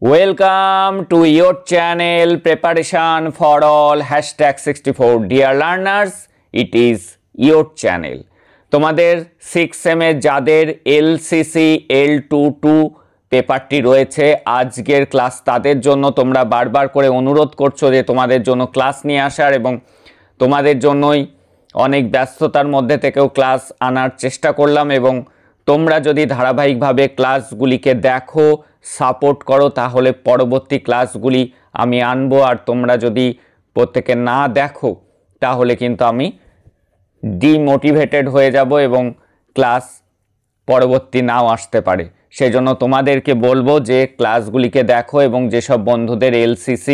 Welcome to your channel Preparation for All #64 Dear learners, it is your channel. তোমাদের 6 সেমে যাদের LCC L22 পেপারটি রয়েছে আজকের class তাদের জন্য তোমরা বারবার করে অনুরোধ করছো যে তোমাদের জন্য ক্লাস নিয়ে আসার এবং তোমাদের জন্যই অনেক ব্যস্ততার মধ্যে থেকেও ক্লাস আনার চেষ্টা করলাম এবং তোমরা যদি ধারাবাহিকভাবে ক্লাসগুলিকে দেখো সাপোর্ট করো তাহলে পরবর্তী ক্লাসগুলি আমি আনবো আর তোমরা যদি প্রত্যেকে না দেখো তাহলে কিন্তু আমি ডিমোটিভেটেড হয়ে যাব এবং ক্লাস পরবর্তী নাও আসতে পারে সেজন্য তোমাদেরকে বলবো যে ক্লাসগুলিকে দেখো এবং যেসব বন্ধুদের LCC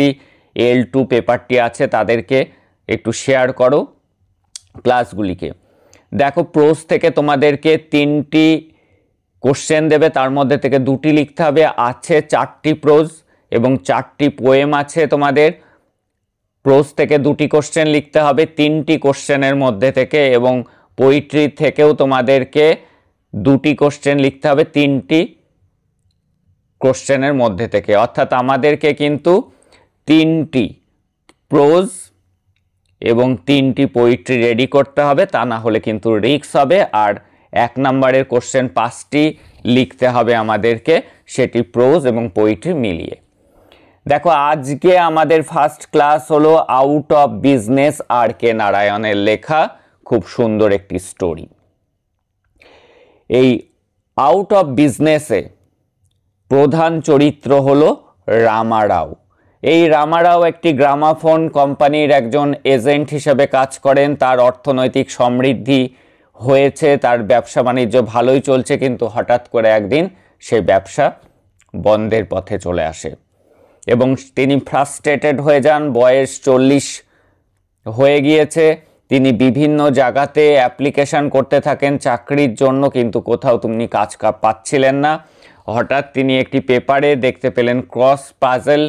L2 পেপারটি আছে তাদেরকে একটু শেয়ার করো ক্লাসগুলিকে। দেখো প্রোজ থেকে তোমাদেরকে 3টি কোশ্চেন দেবে, তার মধ্যে থেকে 2টি লিখতে হবে। আছে 4টি প্রোজ এবং 4টি পোয়েম আছে। তোমাদের প্রোজ থেকে 2টি কোশ্চেন লিখতে হবে 3টি কোশ্চেনের মধ্যে থেকে এবং পোয়েট্রি থেকেও তোমাদেরকে 2টি কোশ্চেন লিখতে হবে 3টি কোশ্চেনের মধ্যে থেকে। অর্থাৎ আমাদেরকে কিন্তু 3টি প্রোজ এবং 3টি পোয়েট্রি রেডি করতে হবে, তা না হলে কিন্তু রিস্ক হবে। আর 1 নম্বরের কোশ্চেন 5টি লিখতে হবে আমাদেরকে, সেটি প্রোজ এবং পোয়েট্রি মিলিয়ে। দেখো আজকে আমাদের ফার্স্ট ক্লাস হলো আউট অফ বিজনেস RK নারায়ণের লেখা খুব সুন্দর একটি স্টোরি। এই আউট অফ বিজনেসে প্রধান চরিত্র হলো রামারাও। এই রামারাও একটি গ্রামাফোন কোম্পানির একজন এজেন্ট হিসেবে কাজ করেন। তার অর্থনৈতিক সমৃদ্ধি হয়েছে, তার ব্যবসা বাণিজ্য ভালোই চলছে, কিন্তু হঠাৎ করে একদিন সে ব্যবসা বন্ধের পথে চলে আসে এবং তিনি ফ্রাস্ট্রেটেড হয়ে যান। বয়স 40 হয়ে গিয়েছে। তিনি বিভিন্ন জায়গাতে অ্যাপ্লিকেশন করতে থাকেন চাকরির জন্য, কিন্তু কোথাও তিনি কাজ পাচ্ছিলেন না। হঠাৎ তিনি একটি পেপারে দেখতে পেলেন ক্রস পাজল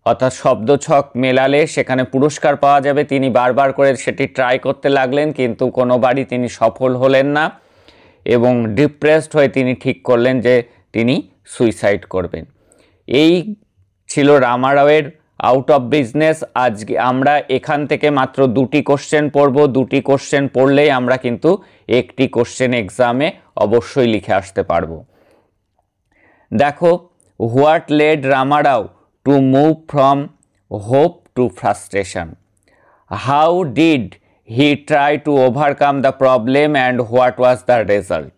অর্থাৎ শব্দছক মেলালে সেখানে পুরস্কার পাওয়া যাবে। তিনি বারবার করে সেটি ট্রাই করতে লাগলেন, কিন্তু কোনোবারই তিনি সফল হলেন না এবং ডিপ্রেসড হয়ে তিনি ঠিক করলেন যে তিনি সুইসাইড করবেন। এই ছিল রামারাওয়ের আউট অফ বিজনেস। আজকে আমরা এখান থেকে মাত্র 2টি কোশ্চেন পড়ব। 2টি কোশ্চেন পড়লেই আমরা কিন্তু একটি কোশ্চেন এক্সামে অবশ্যই লিখে আসতে পারবো। দেখো, what led Ramarao to move from hope to frustration? How did he try to overcome the problem and what was the result?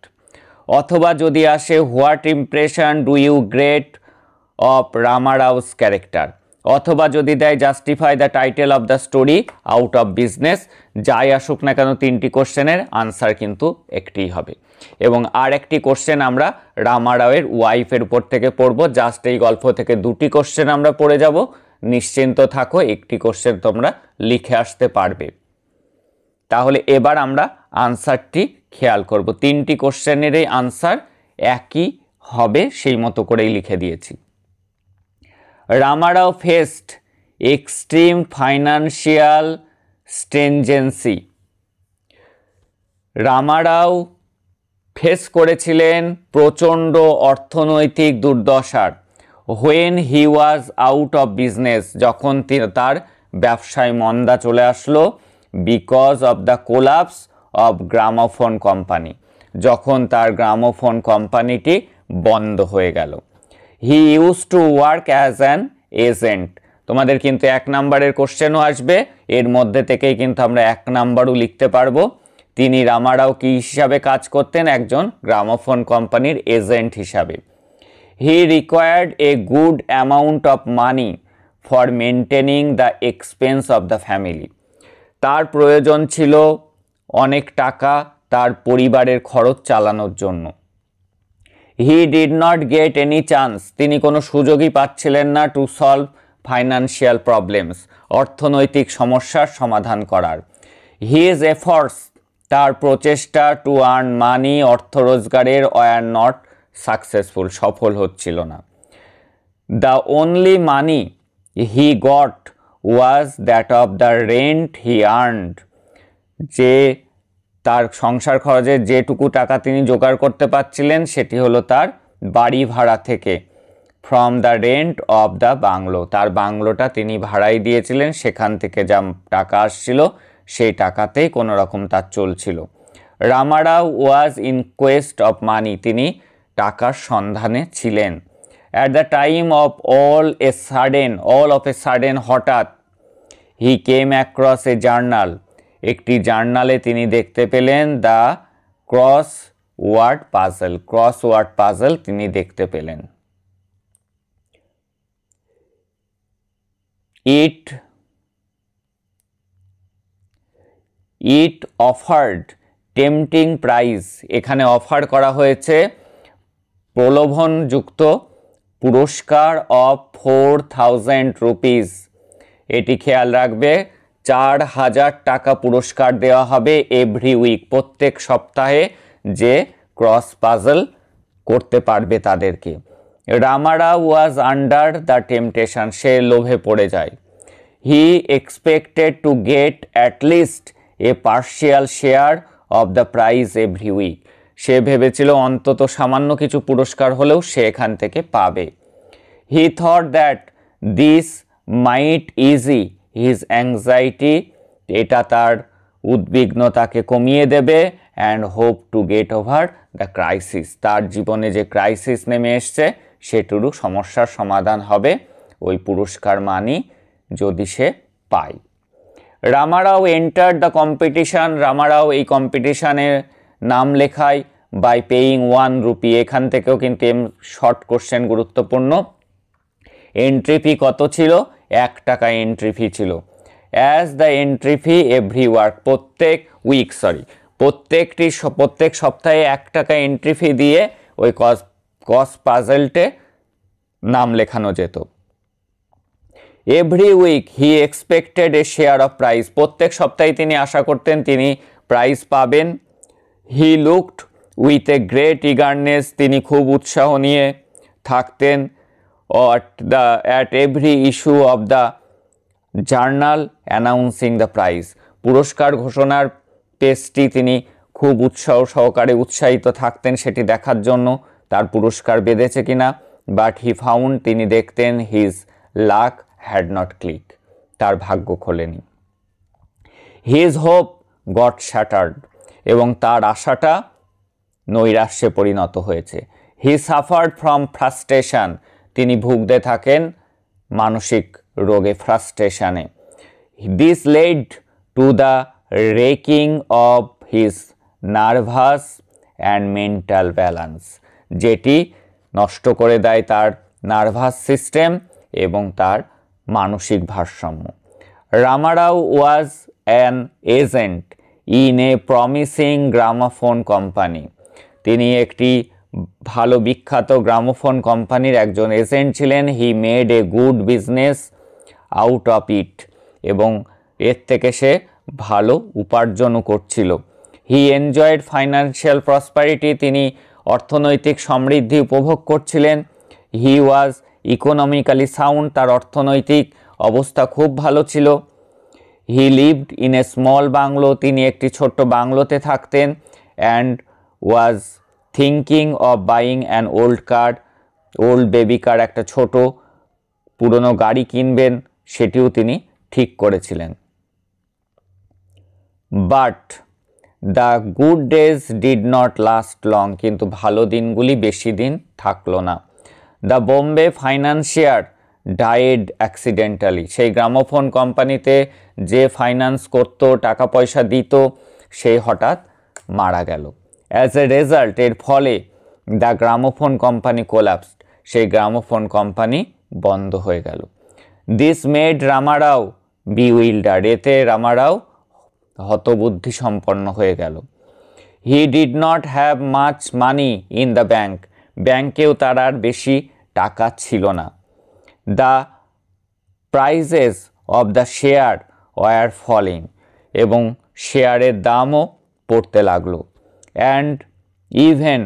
অথবা যদি আসে what impression do you get of Ramarao's character? অথবা যদি দেয় justify the title of the story out of business, যাই আসুক না কেন 3টি কোশ্চেনের আনসার কিন্তু একটিই হবে। এবং আর একটি কোশ্চেন আমরা রামারাওয়ের ওয়াইফের উপর থেকে পড়ব। জাস্ট এই গল্প থেকে 2টি কোশ্চেন আমরা পড়ে যাব। নিশ্চিন্ত থাকো, একটি কোশ্চেন তোমরা লিখে আসতে পারবে। তাহলে এবার আমরা আনসারটি খেয়াল করব। 3টি কোশ্চেনেরই আনসার একই হবে, সেই মতো করেই লিখে দিয়েছি। Ramarao faced extreme financial stringency. Ramarao face করেছিলেন প্রচণ্ড অর্থনৈতিক দুর্দশার। When he was out of business, যখন তার ব্যবসায় মন্দা চলে আসলো। Because of the collapse of gramophone company, যখন তার গ্রামোফোন কোম্পানিটি বন্ধ হয়ে গেল। He use to work as an agent. তোমাদের কিন্তু 1 নম্বরের কোশ্চেনও আসবে, এর মধ্যে থেকেই কিন্তু আমরা 1 নম্বরও লিখতে পারবো। তিনি রামারাও কি হিসাবে কাজ করতেন? একজন গ্রামোফোন কোম্পানির এজেন্ট হিসাবে। He required a good amount of money for maintaining the expense of the family. তার প্রয়োজন ছিল অনেক টাকা তার পরিবারের খরচ চালানোর জন্য। হি did not get any chance, তিনি কোনো সুযোগই পাচ্ছিলেন না টু সলভ ফাইন্যান্সিয়াল প্রবলেমস, অর্থনৈতিক সমস্যার সমাধান করার। হিজ এফর্টস, তার প্রচেষ্টা টু আর্ন মানি, অর্থ রোজগারের, ওয়ার নট সাকসেসফুল, সফল হচ্ছিল না। The only money he got was that of the rent he earned, যে তার সংসার খরচের যেটুকু টাকা তিনি জোগাড় করতে পারছিলেন সেটি হলো তার বাড়ি ভাড়া থেকে। From the rent of the bungalow, তার বাংলোটা তিনি ভাড়াই দিয়েছিলেন, সেখান থেকে যা টাকা আসছিল সেই টাকাতেই কোনো রকম তার চলছিল। Ramarao was in Quest of money, তিনি টাকার সন্ধানে ছিলেন। At the time of all of a sudden হঠাৎ হি কেম অ্যাক্রস এ জার্নাল, একটি জার্নালে তিনি দেখতে পেলেন দ্য ক্রসওয়ার্ড পাজল তিনি দেখতে পেলেন। ইট অফার্ড টেম্পটিং প্রাইস, এখানে অফার করা হয়েছে প্রলোভনযুক্ত পুরস্কার অফ 4000 রুপিস, এটি খেয়াল রাখবে 4000 টাকা পুরস্কার দেওয়া হবে এভরি উইক, প্রত্যেক সপ্তাহে যে ক্রস পাজল করতে পারবে তাদেরকে। Ramarao was under the temptation, সে লোভে পড়ে যায়। He expected to get at least a partial share of the prize every week, সে ভেবেছিল অন্তত সামান্য কিছু পুরস্কার হলেও সে এখান থেকে পাবে। He thought that this mite easy his anxiety, এটা তার উদ্বিগ্নতাকে কমিয়ে দেবে। And hope to get over the crisis, তার জীবনে যে ক্রাইসিস নেমে এসছে সেটুকু সমস্যার সমাধান হবে ওই পুরস্কার মানি যদি সে পায়। Ramarao enter the competition, Ramarao এই কম্পিটিশানের নাম লেখায় বাই পেইং 1 রুপি, এখান থেকেও কিন্তু শর্ট কোশ্চেন গুরুত্বপূর্ণ। এন্ট্রি ফি কত ছিল? 1 টাকা এন্ট্রি ফি ছিল। As the entry fee every প্রত্যেক সপ্তাহে 1 টাকা এন্ট্রি ফি দিয়ে ওই ক্রস পাজলটে নাম লেখানো যেত। Every week he expected a share of prize, প্রত্যেক সপ্তাহে তিনি আশা করতেন তিনি প্রাইজ পাবেন। He looked with a great eagerness, তিনি খুব উৎসাহ নিয়ে থাকতেন। At every issue of the journal announcing the prize, পুরস্কার ঘোষণার পেজটি তিনি খুব উৎসাহিত থাকতেন সেটি দেখার জন্য তার পুরস্কার বেঁধেছে কিনা। বাট হি ফাউন্ড, তিনি দেখতেন his lakh had not click, তার ভাগ্য খোলেনি। হিজ হোপ গট শ্যাটার্ড, এবং তার আশাটা নৈরাশ্যে পরিণত হয়েছে। হি সাফার্ড ফ্রম ফ্রাস্ট্রেশন, তিনি ভুগতে থাকেন মানসিক রোগে, ফ্রাস্ট্রেশনে। This led to the wrecking of his nervous and mental balance, যেটি নষ্ট করে দেয় তার নার্ভাস সিস্টেম এবং তার মানসিক ভারসাম্য। Ramarao was an agent in a promising gramophone company, তিনি একটি ভালো বিখ্যাত গ্রামোফোন কোম্পানির একজন এজেন্ট ছিলেন। He made a good business out of it, এবং এর থেকে সে ভালো উপার্জনও করছিল। হি এনজয়েড ফাইন্যান্সিয়াল প্রসপারিটি, তিনি অর্থনৈতিক সমৃদ্ধি উপভোগ করছিলেন। হি ওয়াজ ইকোনমিক্যালি সাউন্ড, তার অর্থনৈতিক অবস্থা খুব ভালো ছিল। He lived in a small bungalow, তিনি একটি ছোট্ট বাংলোতে থাকতেন। And was thinking of buying an old baby car, একটা ছোট পুরনো গাড়ি কিনবেন সেটিও তিনি ঠিক করেছিলেন। But the good days did not last long, কিন্তু ভালো দিনগুলি বেশি দিন থাকলো না। The Bombay financier died accidentally, সেই গ্রামোফোন কোম্পানিতে যে ফাইন্যান্স করতো, টাকা পয়সা দিত, সেই হঠাৎ মারা গেল। অ্যাজ এ রেজাল্ট, এর ফলে দ্য গ্রামোফোন কোম্পানি কোলাপসড, সেই গ্রামোফোন কোম্পানি বন্ধ হয়ে গেল। দিস মেড রামারাও বিউইল্ডার, এতে রামারাও হতবুদ্ধি সম্পন্ন হয়ে গেল। He did not have much money in the bank, ব্যাংকেও তার আর বেশি টাকা ছিল না। The prices of the share were falling, এবং শেয়ারের দামও পড়তে লাগলো। And even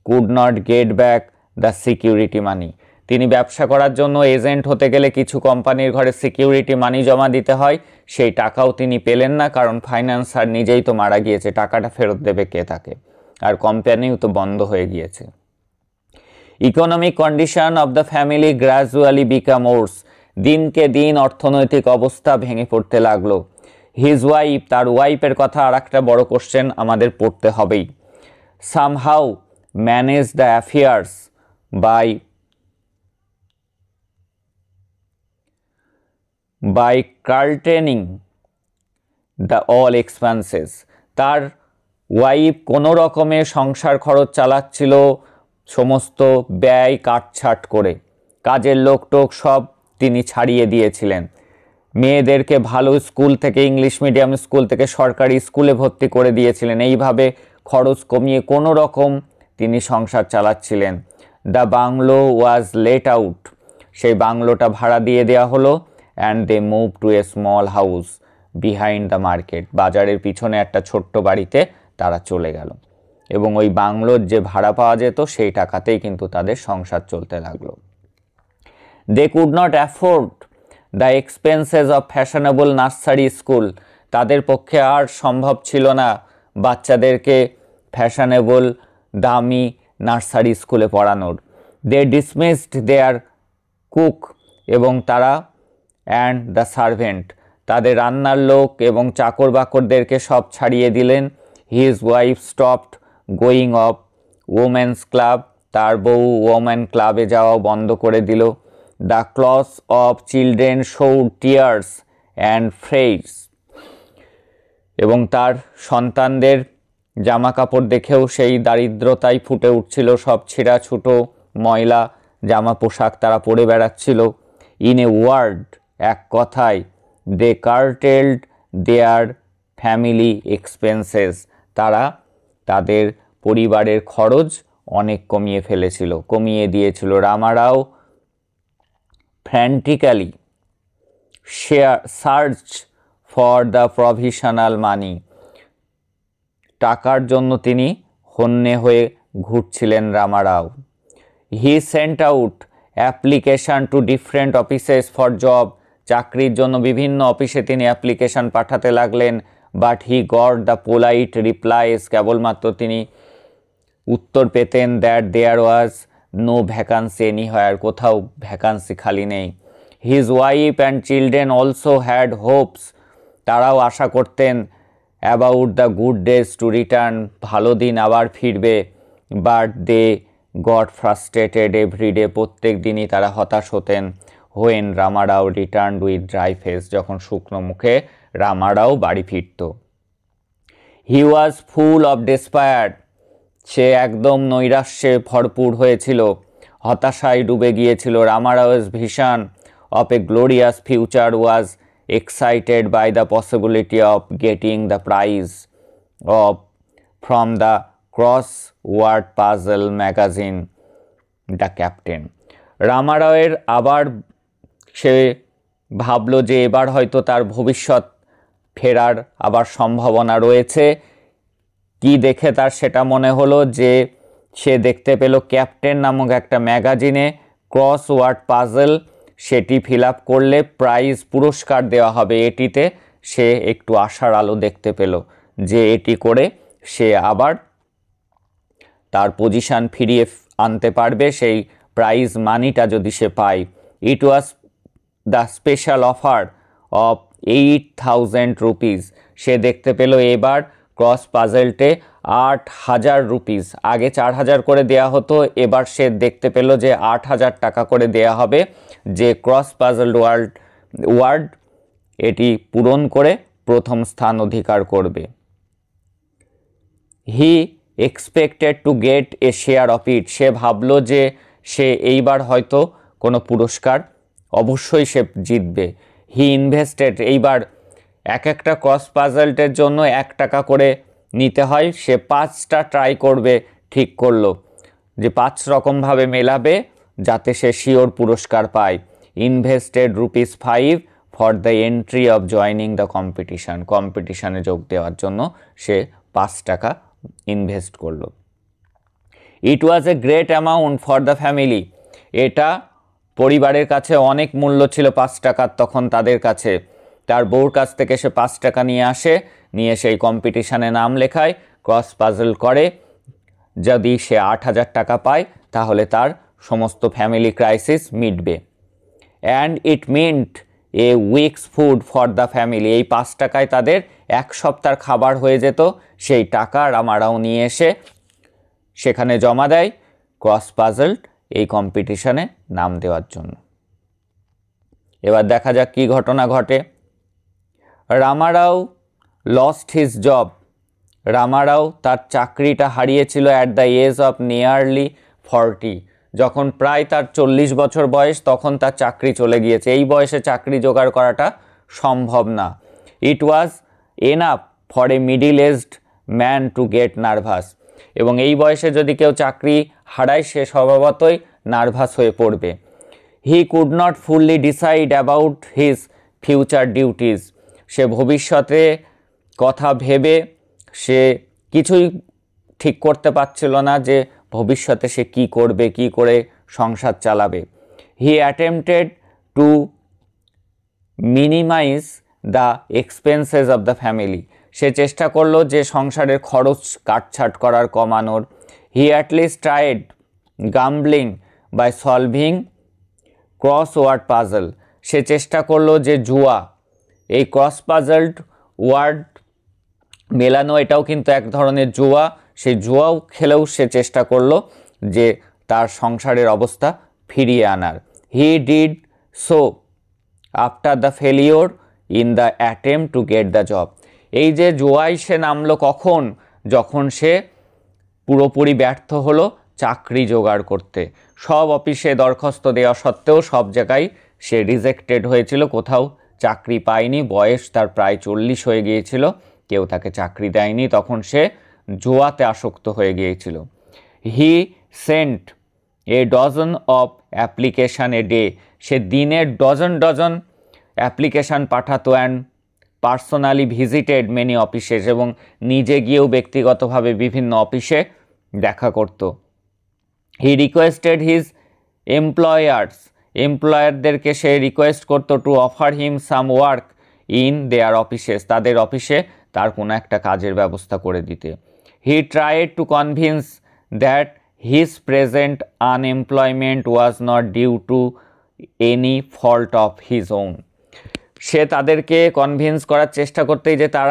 could not get back the security money, তিনি ব্যবসা করার জন্য এজেন্ট হতে গেলে কিছু কোম্পানির ঘরে সিকিউরিটি মানি জমা দিতে হয়, সেই টাকাও তিনি পেলেন না, কারণ ফাইন্যান্সার নিজেই তো মারা গিয়েছে, টাকাটা ফেরত দেবে কে তাকে, আর কোম্পানিও তো বন্ধ হয়ে গিয়েছে। Economic condition of the family gradually became worse, দিনকে দিন অর্থনৈতিক অবস্থা ভেঙে পড়তে লাগলো। হিজ ওয়াইফ, তার ওয়াইফের কথা আর একটা বড় কোশ্চেন আমাদের পড়তে হবেই। Somehow manage the affairs by curtailing the all expenses, তার ওয়াইফ কোনো রকমে সংসার খরচ চালাচ্ছিল, সমস্ত ব্যয় কাটছাট করে, কাজের লোক টোক সব তিনি ছাড়িয়ে দিয়েছিলেন। মেয়েদেরকে ভালো স্কুল থেকে, ইংলিশ মিডিয়াম স্কুল থেকে সরকারি স্কুলে ভর্তি করে দিয়েছিলেন। এইভাবে খরচ কমিয়ে কোনো রকম তিনি সংসার চালাচ্ছিলেন। The bungalow was let out, সেই বাংলোটা ভাড়া দিয়ে দেওয়া হলো। And they move to a small house behind the market, বাজারের পিছনে একটা ছোট্ট বাড়িতে তারা চলে গেল এবং ওই বাংলোর যে ভাড়া পাওয়া যেত সেই টাকাতেই কিন্তু তাদের সংসার চলতে লাগলো। They could not afford the expenses of fashionable nursery school, তাদের পক্ষে আর সম্ভব ছিল না বাচ্চাদেরকে ফ্যাশনেবল দামি নার্সারি স্কুলে পড়ানোর। দে ডিসমিসড দেয়ার কুক, এবং তারা অ্যান্ড দ্য সার্ভেন্ট, তাদের রান্নার লোক এবং চাকর বাকরদেরকে সব ছাড়িয়ে দিলেন। His wife stopped going of women's club, তার বউ ওমেন ক্লাবে যাওয়া বন্ধ করে দিল। The clothes of children showed tears and frays, এবং তার সন্তানদের জামা কাপড় দেখেও সেই দারিদ্রতাই ফুটে উঠছিল, সব ছেঁড়া ছুটো ময়লা জামা পোশাক তারা পরে বেড়াচ্ছিল। ইন এ ওয়ার্ড, এক কথায়, দে কার্টেলড দেয়ার ফ্যামিলি এক্সপেন্সেস, তারা তাদের পরিবারের খরচ অনেক কমিয়ে দিয়েছিল। Ramarao frantically search for the provisional money, টাকার জন্য তিনি হন্যে হয়ে ঘুরছিলেন Ramarao. He sent out application to different offices for job, চাকরির জন্য বিভিন্ন অফিসে তিনি অ্যাপ্লিকেশন পাঠাতে লাগলেন। But he got the polite replies, কেবলমাত্র তিনি উত্তর পেতেন that there was no vacancy anywhere, কোথাও ভ্যাকান্সি খালি নেই। His wife and children also had hopes, তারাও আশা করতেন about the good days to return, ভালো দিন আবার ফিরবে। But they got frustrated everyday, প্রত্যেক দিনই তারা হতাশ হতেন। When Ramarao returned with dry face, যখন শুকনো মুখে রামারাও বাড়ি ফিরত। হি ওয়াজ ফুল অফ ডেসপায়ার, সে একদম নৈরাশ্যে ভরপুর হয়েছিল, হতাশায় ডুবে গিয়েছিল। রামারাও's vision of a glorious future was excited by the possibility of getting the prize from the crossword puzzle magazine, The Captain. রামারাওয়ের আবার সে ভাবলো যে এবার হয়তো তার ভবিষ্যৎ ফেরার আবার সম্ভাবনা রয়েছে। কি দেখে তার সেটা মনে হলো যে সে দেখতে পেল ক্যাপ্টেন নামক একটা ম্যাগাজিনে ক্রসওয়ার্ড পাজল, সেটি ফিল আপ করলে প্রাইজ পুরস্কার দেওয়া হবে। এটিতে সে একটু আশার আলো দেখতে পেল যে এটি করে সে আবার তার পজিশান ফিরিয়ে আনতে পারবে, সেই প্রাইজ মানিটা যদি সে পায়। It was the special offer of 8,000 rupees, সে দেখতে পেল এবার ক্রস পাজলটে 8,000 রুপিস, আগে 4,000 করে দেয়া হতো, এবার সে দেখতে পেল যে 8,000 টাকা করে দেয়া হবে, যে ক্রস পাজল ওয়ার্ড এটি পূরণ করে প্রথম স্থান অধিকার করবে। He expected to get a share of it, সে ভাবলো যে সে এইবার হয়তো কোনো পুরস্কার অবশ্যই সে জিতবে। হি ইনভেস্টেড, এইবার একটা ক্রস পাজলটের জন্য 1 টাকা করে নিতে হয়, সে 5টা ট্রাই করবে, ঠিক করলো যে 5 রকমভাবে মেলাবে যাতে সে শিওর পুরস্কার পায়। Invested ₹5 for the entry of joining the competition, কম্পিটিশানে যোগ দেওয়ার জন্য সে 5 টাকা ইনভেস্ট করলো। It was a great amount for the family, এটা পরিবারের কাছে অনেক মূল্য ছিল 5 টাকার তখন তাদের কাছে। তার বউর কাছ থেকে সে 5 টাকা নিয়ে আসে, নিয়ে সেই কম্পিটিশানে নাম লেখায়, ক্রস পাজল করে, যদি সে 8,000 টাকা পায় তাহলে তার সমস্ত ফ্যামিলি ক্রাইসিস মিটবে। And it mint A weeks food for the family. এই 5 টাকায় তাদের 1 সপ্তাহের খাবার হয়ে যেত। সেই টাকা রামারাও নিয়ে এসে সেখানে জমা দেয় ক্রস পাজলড এই কম্পিটিশনে নাম দেওয়ার জন্য। এবার দেখা যাক কী ঘটনা ঘটে। Ramarao lost his job. Ramarao তার চাকরিটা হারিয়েছিল at the age of nearly 40। যখন প্রায় তার 40 বছর বয়স তখন তার চাকরি চলে গিয়েছে। এই বয়সে চাকরি জোগাড় করাটা সম্ভব না। It was enough for a middle aged man to get nervous. এবং এই বয়সে যদি কেউ চাকরি হারায় সে স্বভাবতই নার্ভাস হয়ে পড়বে। He could not fully decide about his future duties. সে ভবিষ্যতে কথা ভেবে সে কিছুই ঠিক করতে পারছিল না যে ভবিষ্যতে সে কি করবে, কি করে সংসার চালাবে। He attempted to minimise the expenses of the family. সে চেষ্টা করলো যে সংসারের খরচ কাটছাট করার, কমানোর। He at least tried gambling by solving crossword puzzle. সে চেষ্টা করলো যে জুয়া, এই ক্রস পাজলড ওয়ার্ড মেলানো এটাও কিন্তু এক ধরনের জুয়া, সেই জুয়াও খেলেও সে চেষ্টা করলো যে তার সংসারের অবস্থা ফিরিয়ে আনার। He did so after the failure in the attempt to get the job. এই যে জুয়ায় সে নামলো কখন? যখন সে পুরোপুরি ব্যর্থ হলো চাকরি জোগাড় করতে। সব অফিসে দরখাস্ত দেওয়া সত্ত্বেও সব জায়গায় সে রিজেক্টেড হয়েছিল, কোথাও চাকরি পায়নি। বয়স তার প্রায় 40 হয়ে গিয়েছিল, কেউ তাকে চাকরি দেয়নি। তখন সে জুয়াতে আসক্ত হয়ে গিয়েছিল। He sent a dozen of application a day. সে দিনের ডজন অ্যাপ্লিকেশান পাঠাতো and personally visited many offices. এবং নিজে গিয়েও ব্যক্তিগতভাবে বিভিন্ন অফিসে দেখা করত। হি রিকোয়েস্টেড হিজ এমপ্লয়ারদেরকে সে রিকোয়েস্ট করতো to offer him some work in their offices. তাদের অফিসে তার কোনো একটা কাজের ব্যবস্থা করে দিতে। He tried to convince that his present unemployment was not due to any fault of his own. সে তাদেরকে কনভিন্স করার চেষ্টা করতেই যে তার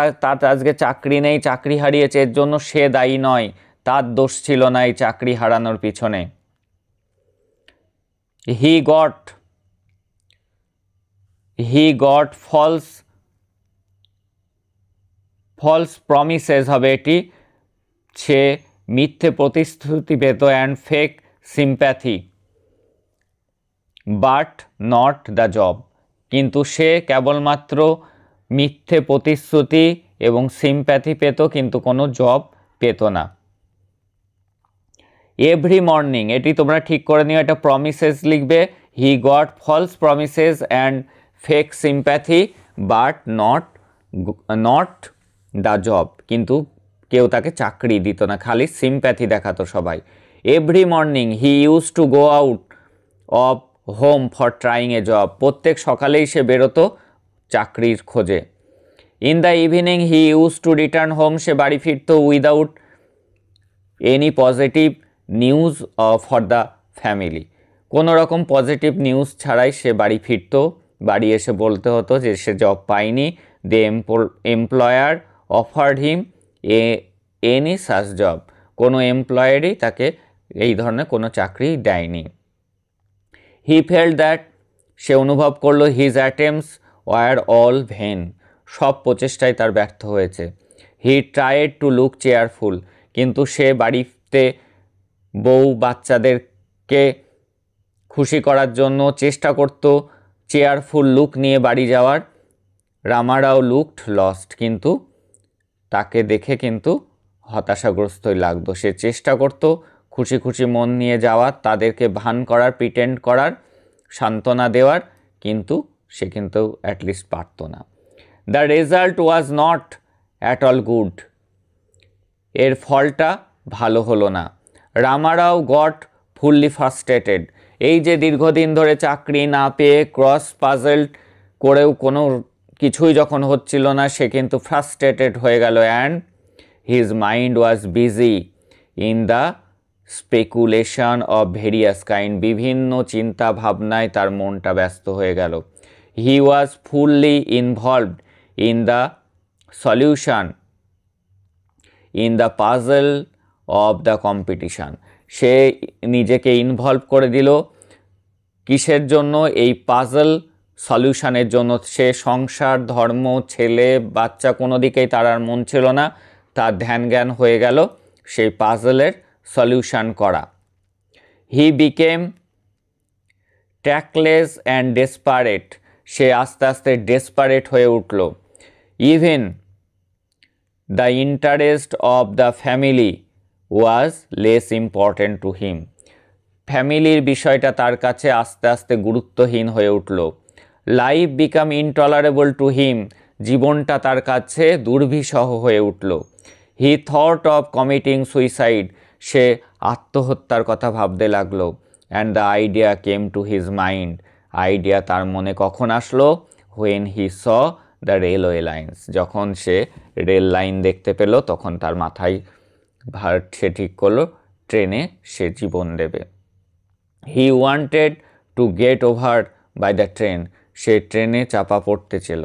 আজকে চাকরি নেই, চাকরি হারিয়েছে, এর জন্য সে দায়ী নয়, তার দোষ ছিল না এই চাকরি হারানোর পিছনে। হি গট ফলস প্রমিসেস হবে এটি। সে মিথ্যে প্রতিশ্রুতি পেত and fake sympathy but not the job. কিন্তু সে কেবলমাত্র মিথ্যে প্রতিশ্রুতি এবং সিম্প্যাথি পেত, কিন্তু কোনো জব পেত না। এভরি মর্নিং, এটি তোমরা ঠিক করে নিও, এটা প্রমিসেস লিখবে। He got false promises and fake sympathy but not the job. কিন্তু কেউ তাকে চাকরি দিত না, খালি সিম্প্যাথি দেখাতো সবাই। Every morning he use to go out of home for trying a job. প্রত্যেক সকালেই সে বেরোতো চাকরির খোঁজে। In the evening he use to return home. সে বাড়ি ফিরত without any positive news for the family. কোনো রকম পজিটিভ নিউজ ছাড়াই সে বাড়ি ফিরত। বাড়ি এসে বলতে হতো যে সে জব পায়নি। The employer offered him any such job. কোনো এমপ্লয়ারই তাকে এই ধরনের কোনো চাকরি দেয়নি। হি ফেল্ট দ্যাট, সে অনুভব করলো his attempts were all vain. সব প্রচেষ্টাই তার ব্যর্থ হয়েছে। He tried to look cheerful, কিন্তু সে বাড়িতে বউ বাচ্চাদেরকে খুশি করার জন্য চেষ্টা করত চেয়ারফুল লুক নিয়ে বাড়ি যাওয়ার। রামারাও লুকড লস্ট, কিন্তু তাকে দেখে কিন্তু হতাশাগ্রস্তই লাগতো। সে চেষ্টা করত খুশি খুশি মন নিয়ে যাওয়ার, তাদেরকে ভান করার, প্রিটেন্ড করার, সান্ত্বনা দেওয়ার, কিন্তু সে কিন্তু অ্যাটলিস্ট পারত না। The result was not at all good. এর ফলটা ভালো হলো না। Ramarao goat fully frustrated. এই যে দীর্ঘদিন ধরে চাকরি না পেয়ে ক্রস পাজলড করেও কোনো কিছুই যখন হচ্ছিল না, সে কিন্তু ফ্রাস্ট্রেটেড হয়ে গেল। And his mind was busy in the speculation of various kind, বিভিন্ন চিন্তা ভাবনায় তার মনটা ব্যস্ত হয়ে গেল। He was fully involved in the solution in the puzzle of the competition. সে নিজেকে ইনভলভ করে দিল কিসের জন্য? এই পাজল সলিউশনের জন্য। সে সংসার, ধর্ম, ছেলে, বাচ্চা কোনো দিকেই তার আর মন ছিল না, তার ধ্যান জ্ঞান হয়ে গেল সেই পাজলের সলিউশন করা। He become tactless and desperate, সে আস্তে আস্তে ডেসপারেট হয়ে উঠল। Even the interest of the family was less important to him, ফ্যামিলির বিষয়টা তার কাছে আস্তে আস্তে গুরুত্বহীন হয়ে উঠল। Life become intolerable to him, জীবনটা তার কাছে দুর্বিষহ হয়ে উঠল। He thought of committing suicide, সে আত্মহত্যার কথা ভাবতে লাগলো। And the idea came to his mind, idea তার মনে কখন আসলো? When he saw the railway lines, যখন সে রেল লাইন দেখতে পেল তখন তার মাথায় সে ঠিক করলো ট্রেনে সে জীবন দেবে। He wanted to get over by the train, সে ট্রেনে চাপা পড়তে ছিল।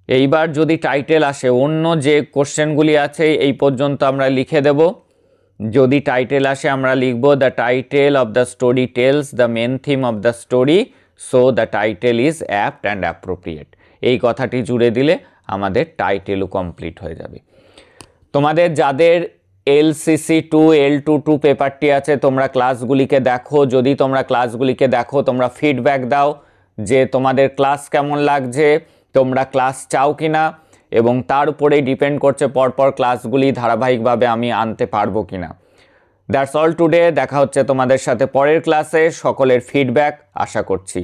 এইবার যদি টাইটেল আসে, অন্য যে কোশ্চেনগুলি আছে এই পর্যন্ত আমরা লিখে দেব। যদি টাইটেল আসে আমরা লিখব the title of the story tells the main theme of the story, so the title is apt and appropriate. এই কথাটি জুড়ে দিলে আমাদের টাইটেলও কমপ্লিট হয়ে যাবে। তোমাদের যাদের LCC 2 L22 পেপারটি আছে তোমরা ক্লাসগুলিকে দেখো। যদি তোমরা ক্লাসগুলিকে দেখো তোমরা ফিডব্যাক দাও যে তোমাদের ক্লাস কেমন লাগছে, তোমরা ক্লাস চাও কি না, এবং তার উপরেই ডিপেন্ড করছে পরপর ক্লাসগুলি ধারাবাহিকভাবে আমি আনতে পারবো কি না। That's all today. দেখা হচ্ছে তোমাদের সাথে পরের ক্লাসে। সকলের ফিডব্যাক আশা করছি।